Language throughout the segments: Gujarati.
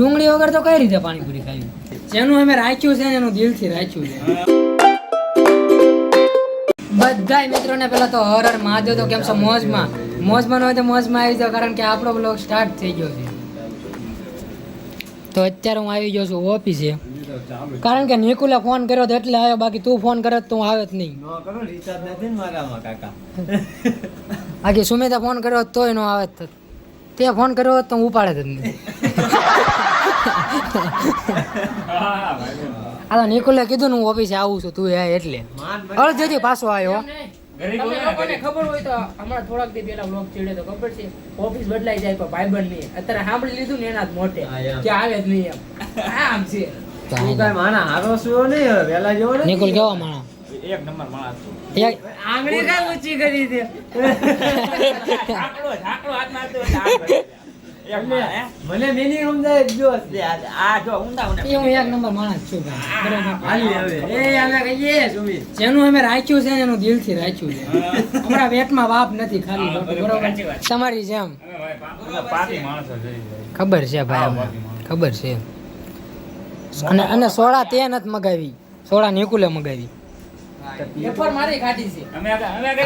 ડુંગળી વગર તો કઈ રીતે પાણીપુરી ખાવી? જેનું અમે રાખ્યું છે ને એનું દિલથી રાખ્યું છે. બધાય મિત્રોને પેલા તો હર હર મહાદેવ. તો કેમ છો? મોજમાં ન હોય તો મોજમાં આવી જાવ, કારણ કે આપણો બ્લોગ સ્ટાર્ટ થઈ ગયો છે. તો અત્યારે હું આવી ગયો છું ઓફિસે, કારણ કે નિકુલે ફોન કર્યો તો એટલે આવ્યો, બાકી તું ફોન કરે તો હું આવે જ નહીં. બાકી સુમિતા ફોન કર્યો તોય નો આવે. તે ફોન કર્યો તો હું ઉપાડે જ નહીં. આ નિકુલે કીધું ને હું ઓફિસે આવું છું, તું એટલે અડધેથી પાછો આવ્યો. ખબર હોય તો હમણાં થોડાક દી પેલા બ્લોગ ચીડે તો ખબર છે, ઓફિસ બદલાઈ જાય પણ ભાઈબંધ નહીં. અત્યારે સાંભળી લીધું ને એના જ મોટે કે આવે જ નહીં એમ આમ છે. નિકુલ કેવો માણસ? એક નંબર માણસ છું. આંગળી કઈ ઊંચી કરી દે. ઝાકડો હાથ મારતો એટલે આ કરે. એક માણસ, હે? મને મિનિંગ સમજાય જો આ જો ઊંડા એ હું એક નંબર માણસ છું ભાઈ. બરાબર. હાલી હવે એ અમે કહીએ સુમિત જેનું અમે રાખ્યું છે ને એનું દિલથી રાખ્યું છે. અમારા પેટમાં બાપ નથી, ખાલી બાપુ. બરોબર? તમારી જેમ પાપી માણસો જોઈ ખબર છે ભાઈ, અમને ખબર છે. અને સોડા તે નથી મગાવી, સોડા નિકુલે મગાવી. પેપર મારી ખાધી છે. અમે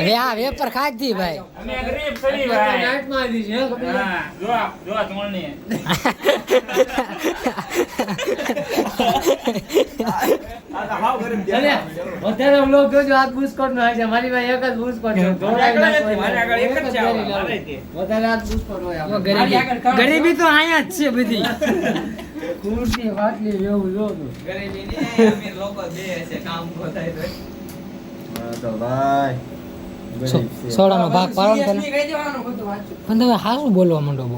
હવે આ વેપર ખાધી ભાઈ. ગરીબ સરી ભાઈ. નાઈટ માં આવી છે ખબર હા, જો તોણની. આ તો હાવ ગરીબ અને વધારે બ્લોગ જોજો હાથ બુસ્કોટ નો હોય છે. મારી પાસે એક જ બુસ્કોટ છે. મારી આગળ એક જ છે આવા, મારે તે. વધારે હાથ બુસ્કોટ હોય જો આપણે. ગરીબી તો અહીંયા જ છે બધી. ખુરશી વાટલી એવું જો તું. સોડાનો ભાગ પાડો ને તને. પણ તમે હાસું બોલવા માંડો બહુ.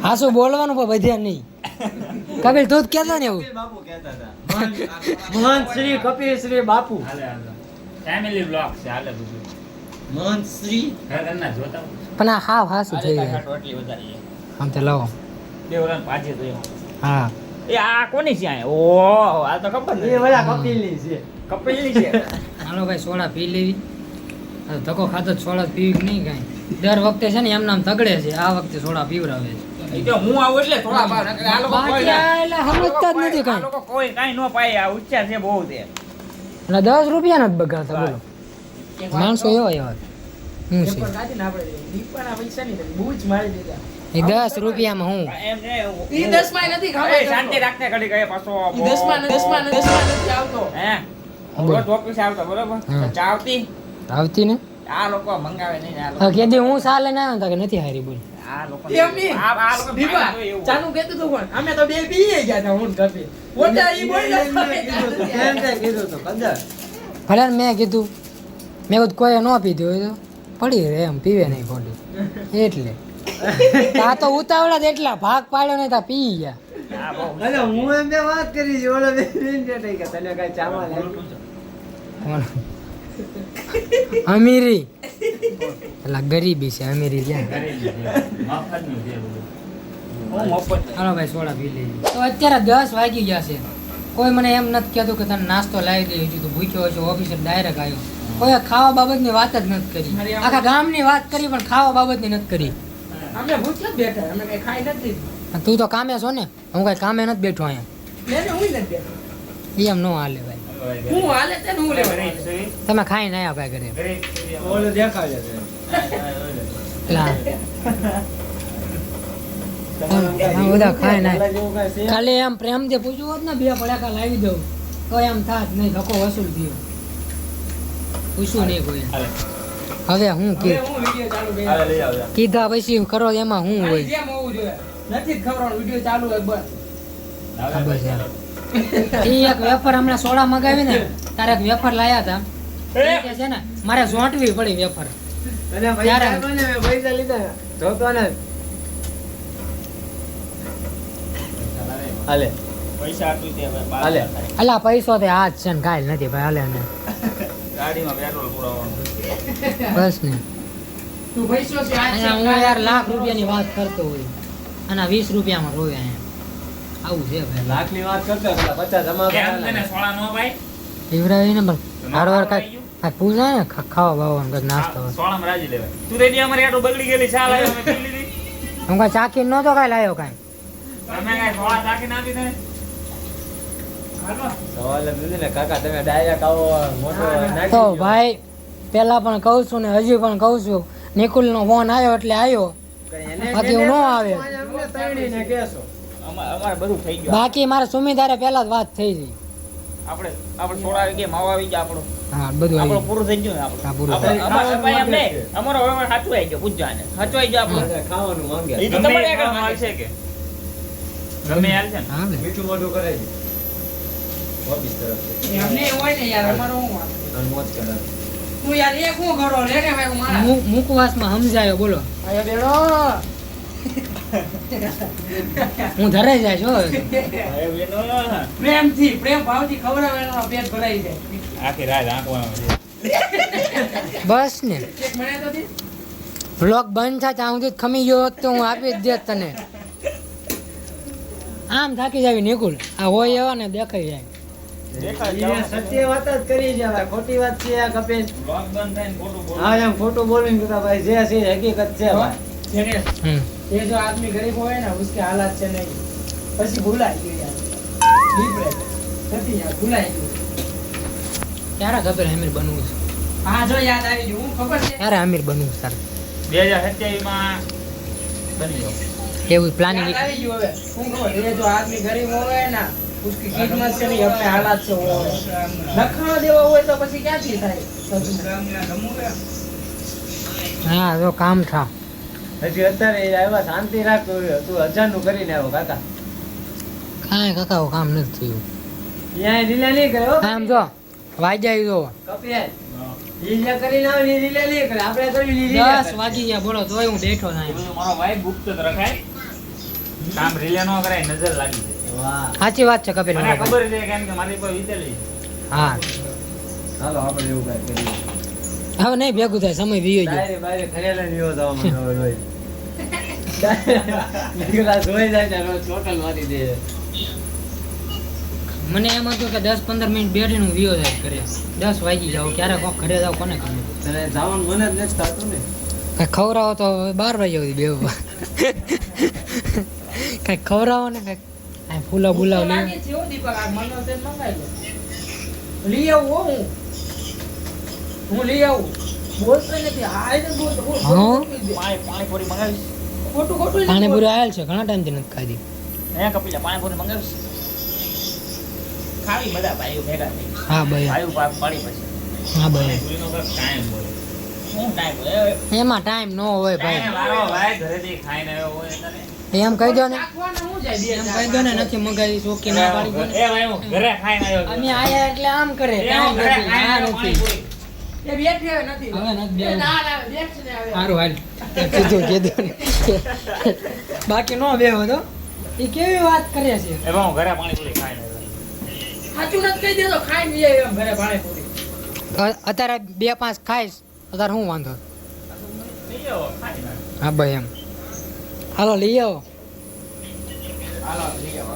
હાસું બોલવાનું પણ બધે નહીં. કબીર તું જ કહેતો ને એવું. મહંત શ્રી કપિલ શ્રી બાપુ. ફેમિલી બ્લોગ છે, હાલે બધું. મહંત શ્રી ઘરના જોતા પણ આ હાવ હાસું થઈ જાય. એટલી વધારી આમ તો લાવો. બે ઓલા પાજે તો એમાં. હા એ આ કોની છે આ? ઓહ, આ તો ખબર એ નહીં. બધા કપિલની છે. કપિલની છે. હાલો ભાઈ સોડા પી લેવી. આ તો ધક્કો ખાતો જ સોડા જ પીવી કે નહીં કાંઈ. દર વખતે છે ને એમ નામ તગડે છે, આ વખતે સોડા પીવડાવે છે. એ તો હું આવું એટલે થોડા બહાર નકર આ લોકો કોઈ બાકી આ એટલે સમજતા જ નથી આ કાંઈ. લોકો કોઈ કાંઈ ન પાય. આ ઉચ્ચાર છે બહુ તે. અને 10 રૂપિયા નથી બગાડતા બોલો. માણસો એવા એવા હું છે. પેપર કાઢીને આપણે દીપાના પૈસા નહીં બહુ જ મારી દીધા. એ 10 રૂપિયામાં હું એમ ને ઈ 10 માં નથી ખાવા. એ શાંતિ રાખને ઘડી ગયે પાછો. ઈ 10 માં નથી આવતો. હે બોલ. રોજ ઓફિસે આવતો બરોબર. હા. ચા આવતી. આવતી ને. આ લોકો મંગાવે નહીં ને આ લોકો. હા કેદી હું સા લઈને આવ્યો તા કે નથી હારી બોલ. આ લોકો એમ નહીં. આ લોકો દીપા એવું. ચાનું કહેતું હતું પણ અમે તો બે પીએ ગયા હતા હું કપી. પોતા ઈ બોલ્યા ભલે ને મેં કીધું કોઈ ન પીધું હોય તો પડી રહે એમ, પીવે નહીં ખોટી એટલે. આ તો ઉતાવળા જ એટલા ભાગ પાડ્યો નહીં તા પી ગયા. આ બહુ અરે હું એમ બે વાત કરી છે ઓલા બે બેન કે તને કઈ ચામાં લાગ્યું. કોણ? અમીરી એટલે ગરીબી છે, અમીરી ક્યાં. મફતનું છે બધું. હું મફત. હાલો ભાઈ સોડા પી લઈએ. તો અત્યારે 10 વાગી ગયા છે. કોઈ મને એમ નથી કહેતું કે તને નાસ્તો લાવી દે, હજુ તો ભૂખ્યો હોય છે, ઓફિસે ડાયરેક્ટ આવ્યો. કોઈ ખાવા બાબતની વાત જ નથી કરી. આખા ગામની વાત કરી પણ ખાવા બાબતની નથી કરી. અમે ભૂખ્યા જ બેઠા અમે કઈ ખાઈ નથી. અને તું તો કામે છો ને, હું કઈ કામે નથી બેઠો અહીંયા. મેં હું નથી બેઠો. એમ ન હાલે ભાઈ. હું હાલે છે ને હું લેવા ગરીબ સરી. તમે ખાઈને આયા ભાઈ ઘરે. ગરીબ સરી. ઓલો દેખાડે છે. એટલે હા, બધા ખાઈને આયા. જેવું કાંઈ છે? ખાલી એમ પ્રેમથી પૂછવું હોત ને 2 પડાકા લાવી દઉં તો એમ થાત નહીં, ધક્કો વસૂલ થયો. પૂછ્યું નહીં કોઈ. હાલે. હવે હું હવે હું વિડિયો ચાલુ કરી. હાલે લઈ આવજો. કીધા પછી કરો એમાં હું આની હોય. જેમ હોવું જોઈએ. નથી જ ખબર વિડિયો ચાલુ હોય બસ. ખબર છે. એ એક વેફર હમણાં સોડા મગાવી ને તારે એક વેફર લાયા હતા. એ કે છે ને મારે ઝોંટવી પડી વેફર. અને પૈસા આપ્યા ને મેં પૈસા લીધા જોતો ને. હાલે પૈસા આપી દે હવે. બાર હાલે. થાય. અલા પૈસો તે આ જ છે ને કાંઈ નથી ભાઈ. હાલે ને ગાડીમાં પેટ્રોલ પુરાવવાનું. બસ ને. તું પૈસો છે આ અહીંયા હું યાર લાખ રૂપિયાની વાત કરતો હોય અને 20 રૂપિયામાં રોવે અહીંયા. આવું છે ભાઈ. લાખની વાત કરતો પેલા 50 જમા કેમ તને કરાવેલા. સોળા નો ભાઈ? પીવડાવીને પણ હારવાર કાંઈક પૂછાય ને ખાવા બાવાનું કંઈક નાસ્તો. સોળામાં રાજી લેવાય. તું રેડી અમારી આટો બગડી ગયેલી ચા લાવ્યો અમે પી લીધી. હું કાંઈ ચાખી નહોતો કાંઈ લાવ્યો કાંઈ. તમે કાંઈ સોળા ચાખીને આપી દે. હાલો. સવાલ જ નથી ને કાકા તમે ડાયરેક્ટ આવો મોટો નાખી તો દ્યો. ભાઈ પહેલા પણ કહું છું ને હજી પણ કહું છું નિકુલનો ફોન આવ્યો એટલે આવ્યો કઈ એને બાકી હું ન આવે. અમને તળીને કહેશો. અમારે બધું થઈ ગયું. બાકી મારે સુમિધારે પહેલા જ વાત થઈ ગઈ. આપણે સોળા આવી ગયા, માવા આવી ગયા આપણું. હા બધું આવી આપણું ગયું. પૂરું થઈ ગયું ને આપણું. હા, પૂરું આપણે- થઈ ગયું. અમારે- ભાઈ એમ નહીં. અમારો વ્યવહાર સાચું આવી ગયો, પૂછજો આને. સાચું આવી ગયો આપણું. બધા ખાવાનું માંગે એ તો તમારે આગળ હાલશે કે ગમે હાલ છે ને. હા બે. મીઠું મોઢું કરે છે ઓફિસ તરફથી એમને હોય ને યાર અમારો હું વાંધો? અને મોજ કરે હું યાર એક હું કરો લે ને ભાઈ મારા મુકવાસમાં સમજાયો બોલો. આયો બેડો હું ધરાઈ જાય છો હવે બેનો પ્રેમથી પ્રેમ ભાવથી ખવડાવે એનો પેટ ભરાઈ જાય આખી રાત આંકવાનું છે. બસ ને એક મને તો દી બ્લોક બંધ થાય ત્યાં સુધી ખમી ગયો હોત તો હું આપી જ દેત તને. આમ થાકી જાવી નિકુલ આ હોય એવા ને દેખાઈ જાય. દેખાય એને સત્ય વાત જ કરી છે ભાઈ ખોટી વાત છે આ કપેશ બ્લોગ બંધ થાય ને ખોટું બોલો. હા એમ ખોટું બોલીને કરતા ભાઈ જે છે એ હકીકત છે ભાઈ જેને હમ. ये जो आदमी गरीब होए ना उसके हालात से नहीं પછી ભૂલાઈ ગયું યાર ડિપ્રેસ નથી યાર ભૂલાઈ ગયું ક્યારે ખબર અમીર બનવું છે? હા જો યાદ આવી ગયું હું ખબર છે ક્યારે અમીર બનવું છે તારે? 2027 માં બની ગયો. એવું પ્લાનિંગ યાદ આવી ગયું હવે હું ખબર ये जो आदमी गरीब होए ना उसकी किस्मत से नहीं अपने हालात से हो લખણ દેવા હોય તો પછી ક્યાંથી થાય હા જો કામ થા. હજી અત્યારે એ આવ્યા શાંતિ રાખ તું 1000 નું કરીને આવ્યો કાકા કાંઈ કાકા કામ નથી થયું. ત્યાં લીલા નહીં કર્યો આમ જો વાગ્યા જો કપિયા લીલા કરીને આવે ને લીલા નહીં કરે આપણે કરી લીલા 10 વાગી ગયા બોલો તોય હું બેઠો એ થાય. બધું મારો ભાઈ ગુપ્ત જ રખાય. કામ રિલે ન કરાય, નજર લાગી જાય. વાહ સાચી વાત છે કપિલ. મને ખબર છે કેમ કે મારી પર વીતેલી છે. હા હાલો આપણે એવું કાંઈ કરીએ હવે નહીં ભેગું થાય સમય વીયો ગયો. ડાયરે બાયરે ખરેલા નહીં હોતા અમને હવે રોજ નીકળા જોઈ જાય ને રોજ હોટલ મારી દે મને એમ હતું કે 10-15 મિનિટ બેઠીને હું વીયો જાય કરે 10 વાગી જાવ ક્યારે કોક ઘરે જાવ કોને ખબર. તને જવાનું મને જ નથી થતું ને કઈ ખવડાવો તો 12 વાગ્યા સુધી બેવ. કઈ ખવડાવો ને કઈ આ ફૂલા બુલાવ લે. લાગે છે હો દીપક આ મનો તે મંગાઈ લો લઈ આવું હો હું લઈ આવું બોલતો નથી આ ને બોલતો હા? પાણીપુરી મંગાવીશ. ખોટું ખોટું પાણીપુરી આવેલ છે ઘણા ટાઈમથી નથી ખાધી. હે કપિલા, પાણીપુરી મંગાવીશ. ખાવી બધા ભાઈઓ ભેગા થઈ. હા ભાઈ ભાઈઓ પાપ પાડી પછી. હા ભાઈ પાણીપુરીનો કાંઈક ટાઈમ હોય. શું ટાઈમ હોય? એમાં ટાઈમ ન હોય ટાઈમે ભાઈ. મારો ભાઈ ઘરેથી ખાઈને આવ્યો હોય તને. એમ કહી દો ને નાખવાના હું જાય બે એમ કહી દો ને નથી મગાવી શોખી ના પાડી દો ને. એ ભાઈ હું ઘરે ખાઈને આવ્યો છું. અમે આયા એટલે આમ કરે એ કાંઈ હું ઘરે નથી, ખાઈને ના આવ્યો નથી. પાણીપુરી. એ બેઠે નથી હવે નથી એ બેહવું. ના ના બેઠ ને આવે સારું હાલ કીધું કીધું બાકી નો બેહો તો એ કેવી વાત કરે છે. એ ભાઈ હું ઘરે પાણીપુરી ખાઈને આવ્યો. સાચું નથી કહી દેતો ખાઈને લઈ આવ્યો એમ ઘરે પાણીપુરી અત્યારે 2-5 ખાઈશ અત્યારે શું વાંધો. લઈ આવો, ખાઈ નાખ. હા ભાઈ એમ હાલો લઈ આવો. હાલો, લઈ આવો.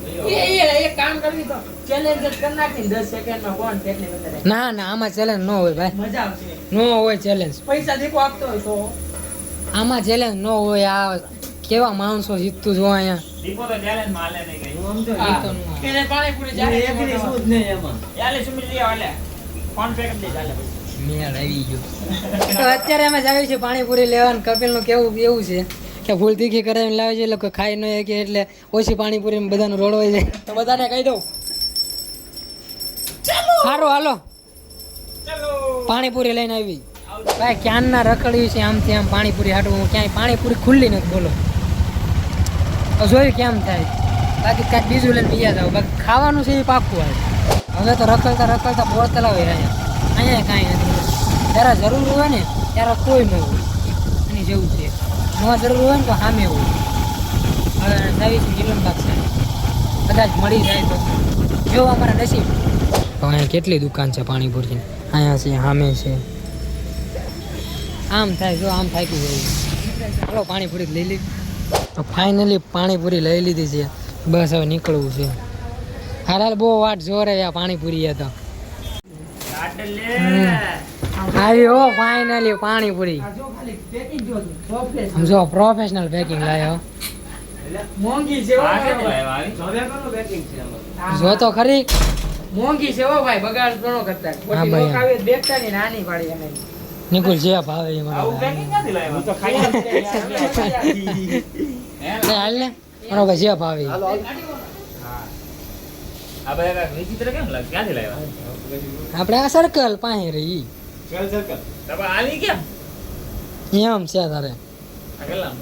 લઈ આવો. એક કામ કરવી તો ચેલેન્જ જ કરી નાખી 10 સેકન્ડમાં કોણ કેટલી વધારે ના ના આમાં ચેલેન્જ ન હોય ભાઈ. મજા આવશે ન હોય ચેલેન્જ. પૈસા દીપો આપતો હોય તો આમાં ચેલેન્જ ન હોય. આ કેવા માણસો જીતતું જો અહીંયા. દીપો તો challenge માં હાલે નહીં કઈ. હું સમજો ને. હા. તો ન આવે. એને પાણીપુરી એને જાય એકલી શું જ નહીં એમાં યાલે સુમિત લઈ આવો, હાલે. ફોન પે કરી દે, હાલે પછી. મેળ આવી ગયો. તો અત્યારે અમે જ આવી છે પાણીપુરી લેવાનું. કપિલનું કેવું એવું છે કે ભૂલ તીખી કરાવીને લાવે છે એટલે કોઈ ખાઈ ન શકે એટલે ઓછી પાણીપુરી બધાનું રોડવાઈ જાય. તો બધાને કહી દઉં સારું હાલો ચાલો. પાણીપુરી લઈને આવી. ભાઈ ક્યાંના રખડ્યું છે આમથી આમ પાણીપુરી હાટું. હું ક્યાંય પાણીપુરી ખુલ્લી નથી બોલો. તો જોયું કેમ થાય. બાકી કાંઈક બીજું લઈને બીજા જાવ. બાકી ખાવાનું છે એ પાકું આવે. હવે તો રખડતા રખડતા બોર તલાવી રહ્યા. અહીંયા કાંઈ નથી. જ્યારે જરૂર હોય ને ત્યારે કોઈ ન હોય. એની જેવું છે. ન જરૂર હોય ને તો સામે હોય. હવે નવી જીવનબાગ છે. કદાચ મળી જાય તો જો અમારા નસીબ. તો અહીંયા કેટલી દુકાન છે પાણીપુરી. અહીંયા છે સામે છે. આમ થાય જો આમ થાકી જાય. ચાલો પાણીપુરી લઈ લીધી. તો ફાઇનલી પાણીપુરી લઈ લીધી છે. બસ હવે નીકળવું છે. હાલ બહુ વાટ જોરે આ પાણીપુરી હતા. લાડલે. આવી હો ફાઇનલી પાણીપુરી. આ જો ખાલી પેકિંગ જો પ્રોફેસ આમ જો પ્રોફેશનલ પેકિંગ લાયો. મોંઘી છે હો આ ભાઈ. ક્યાંથી લાવ્યા આવી? જોવેકોનું packing છે આમાં. હા. જો તો ખરી મોંઘી છે હો ભાઈ, બગાડ ઘણો કરતા. હા પછી ભાઈ. લોક આવે તો દેખતા નહીં, નાની પાડી એને. નિકુલ જે ભાવે એ મને આવું ભાવે. packing ક્યાંથી લાવ્યા? હું તો ખાઈ હે? લે હાલ ને મારો ભાઈ જે ભાવે એ. હાલો, હાલો. હા. આ બધા કાંઈક વિચિત્ર કેમ લાગે? ક્યાંથી લાવ્યા? આપણે આ સર્કલ પાસે રહી ચાલ, ચાલ, ચાલ. તમે આવી કેમ? એમ છે તારે આ કેટલા?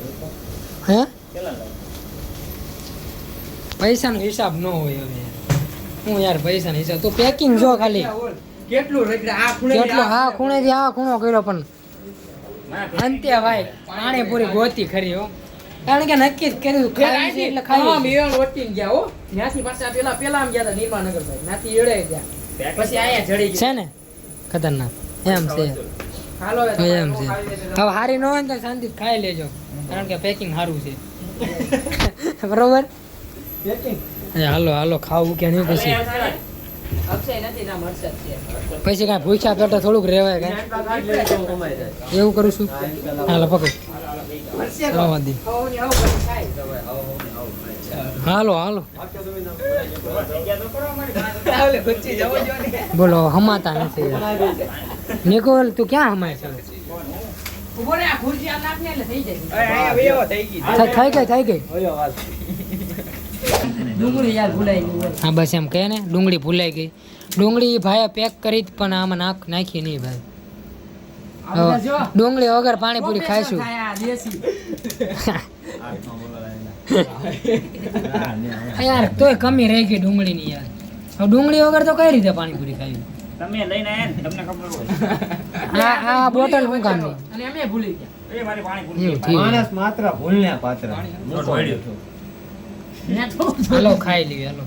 હે કેટલા લાવ્યા? પૈસાનો હિસાબ ન હોય હવે હું યાર પૈસાનો હિસાબ તું પેકિંગ જો ખાલી કેટલું રગડા આ ખૂણે કેટલો હા ખૂણેથી આ ખૂણો કર્યો પણ મારા અંતે ભાઈ પાણીપુરી ગોતી ખરી હો કારણ કે નક્કી જ કર્યું ખાવી છે એટલે ખાવી છે. ગયા હો. ત્યાંથી પાછા પેલા આમ ગયા હતા નિર્માનગર ભાઈ, ત્યાંથી એડાઈ ગયા. પછી અહીંયા જડી છે ગયા. ને ખતરનાક એમ છે હાલો હવે તો એમ તમારે છે ખાવી દેજો. હવે હારી ન હોય ને તો શાંતિથી ખાઈ લેજો કારણ કે પેકિંગ સારું છે બરોબર Packing. એ હાલો હાલો ખાવું કે નહીં પછી અક્ષય નથી ના મરસદ છે. પછી કાંઈ ભૂખ્યા પેટે થોડુંક રહેવાય અહીંયા કાંઈ આટલા કાઢ લેજો, તો કમાઈ જાય. એવું કરું છું હા, ચાલ, હાલો પકડ મરસદ આવવા દે ખાવું ને આવું બધું ખાય. આવો, આવો, આવો. હાલો હાલો આખો તમે ના બનાવી રાહુલે ગુચ્ચી જવો જો ને. બોલો હમાતા નથી યાર. નિકોલ તું ક્યાં હમાય છે ઉભો રે, આ ખુરશી આ નાખ ને એટલે થઈ જાય. થઈ ગઈ ઓયો વાત. ડુંગળી યાર ભૂલાઈ ગયું હોય. હા બસ એમ કહે ને ડુંગળી ભૂલાઈ ગઈ ડુંગળી ભાઈએ પેક કરી જ પણ આમાં નાખી નહીં ભાઈ આ બધા જો. ડુંગળી વગર પાણીપુરી ખાઈશું ખાય આ દેશી. યાર તોય કમી રહી ગઈ ડુંગળીની યાર હવે ડુંગળી વગર તો કઈ રીતે પાણીપુરી ખાવી તમે લઈને આયા ને તમને ખબર હોય. આ બોટલ શું કામની અને અમે ભૂલી ગયા. એ મારી પાણીપુરી એવું થયું. માણસ માત્ર ભૂલને પાત્ર. નોટ વાળ્યો. મેં તો હાલો ખાઈ લઈએ હાલો